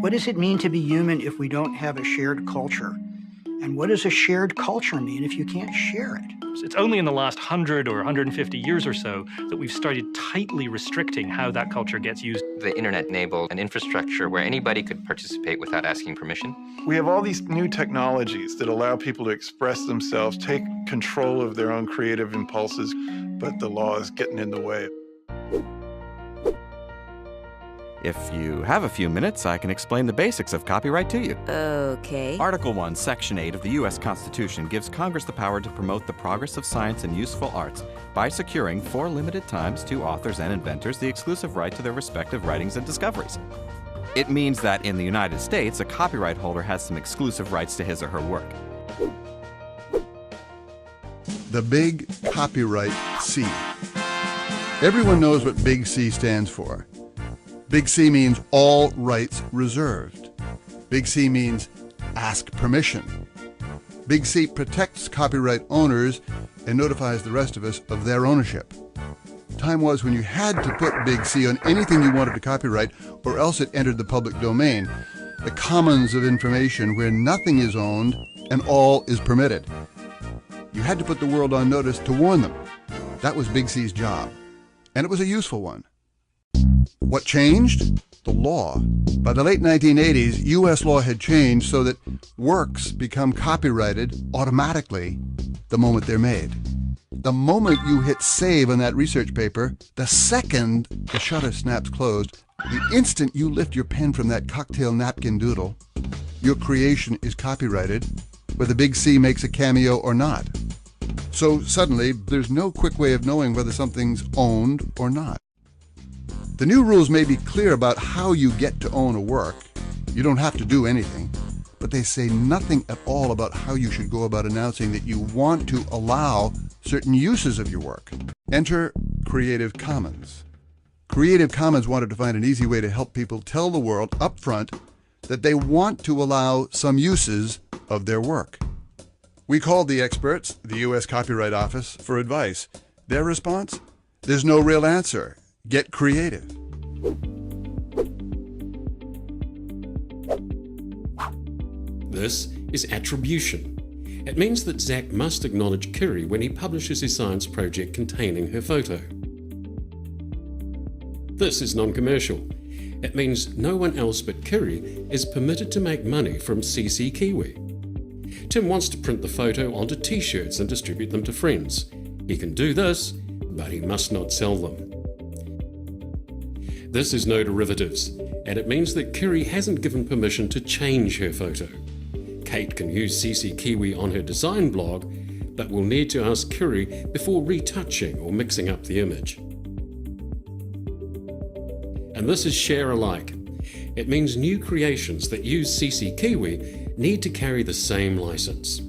What does it mean to be human if we don't have a shared culture? And what does a shared culture mean if you can't share it? It's only in the last 100 or 150 years or so that we've started tightly restricting how that culture gets used. The internet enabled an infrastructure where anybody could participate without asking permission. We have all these new technologies that allow people to express themselves, take control of their own creative impulses, but the law is getting in the way. If you have a few minutes, I can explain the basics of copyright to you. Okay. Article 1, Section 8 of the U.S. Constitution gives Congress the power to promote the progress of science and useful arts by securing, for limited times, to authors and inventors the exclusive right to their respective writings and discoveries. It means that in the United States, a copyright holder has some exclusive rights to his or her work. The big copyright C. Everyone knows what big C stands for. Big C means all rights reserved. Big C means ask permission. Big C protects copyright owners and notifies the rest of us of their ownership. Time was when you had to put Big C on anything you wanted to copyright, or else it entered the public domain, the commons of information where nothing is owned and all is permitted. You had to put the world on notice to warn them. That was Big C's job, and it was a useful one. What changed? The law. By the late 1980s, U.S. law had changed so that works become copyrighted automatically the moment they're made. The moment you hit save on that research paper, the second the shutter snaps closed, the instant you lift your pen from that cocktail napkin doodle, your creation is copyrighted, whether Big C makes a cameo or not. So suddenly, there's no quick way of knowing whether something's owned or not. The new rules may be clear about how you get to own a work. You don't have to do anything, but they say nothing at all about how you should go about announcing that you want to allow certain uses of your work. Enter Creative Commons. Creative Commons wanted to find an easy way to help people tell the world up front that they want to allow some uses of their work. We called the experts, the U.S. Copyright Office, for advice. Their response? There's no real answer. Get creative. This is attribution. It means that Zach must acknowledge Kiri when he publishes his science project containing her photo. This is non-commercial. It means no one else but Kiri is permitted to make money from CC Kiwi. Tim wants to print the photo onto t-shirts and distribute them to friends. He can do this, but he must not sell them. This is no derivatives, and it means that Kiri hasn't given permission to change her photo. Kate can use CC Kiwi on her design blog, but will need to ask Kiri before retouching or mixing up the image. And this is share alike. It means new creations that use CC Kiwi need to carry the same license.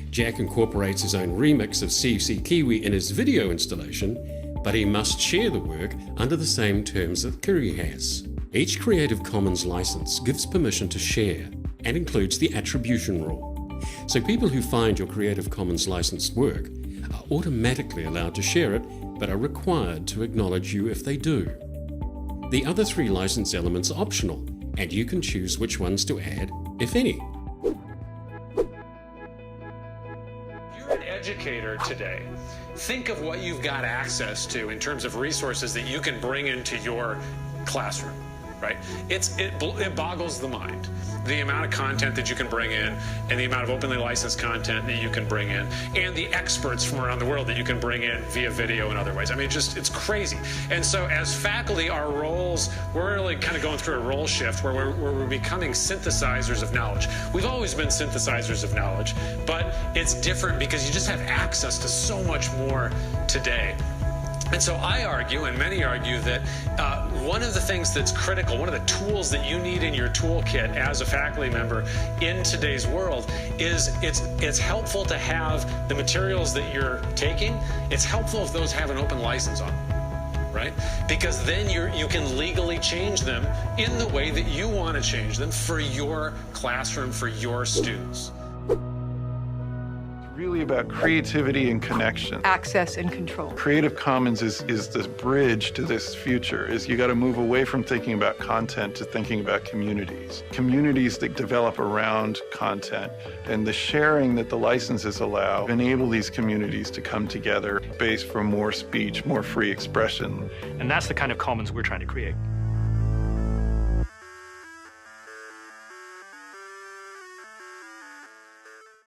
Jack incorporates his own remix of CC Kiwi in his video installation, but he must share the work under the same terms that Kiri has. Each Creative Commons license gives permission to share and includes the attribution rule. So people who find your Creative Commons licensed work are automatically allowed to share it, but are required to acknowledge you if they do. The other three license elements are optional, and you can choose which ones to add, if any. You're an educator today. Think of what you've got access to in terms of resources that you can bring into your classroom, right? It boggles the mind, the amount of content that you can bring in and the amount of openly licensed content that you can bring in and the experts from around the world that you can bring in via video and other ways. I mean, it's crazy. And so as faculty, our roles, we're really kind of going through a role shift where we're becoming synthesizers of knowledge. We've always been synthesizers of knowledge, but it's different because you just have access to so much more today. And so I argue, and many argue, that one of the things that's critical, one of the tools that you need in your toolkit as a faculty member in today's world is it's helpful to have the materials that you're taking. It's helpful if those have an open license on them, right? Because then you can legally change them in the way that you want to change them for your classroom, for your students. Really really about creativity and connection. Access and control. Creative Commons is the bridge to this future. Is you got to move away from thinking about content to thinking about communities. Communities that develop around content, and the sharing that the licenses allow enable these communities to come together based for more speech, more free expression. And that's the kind of commons we're trying to create.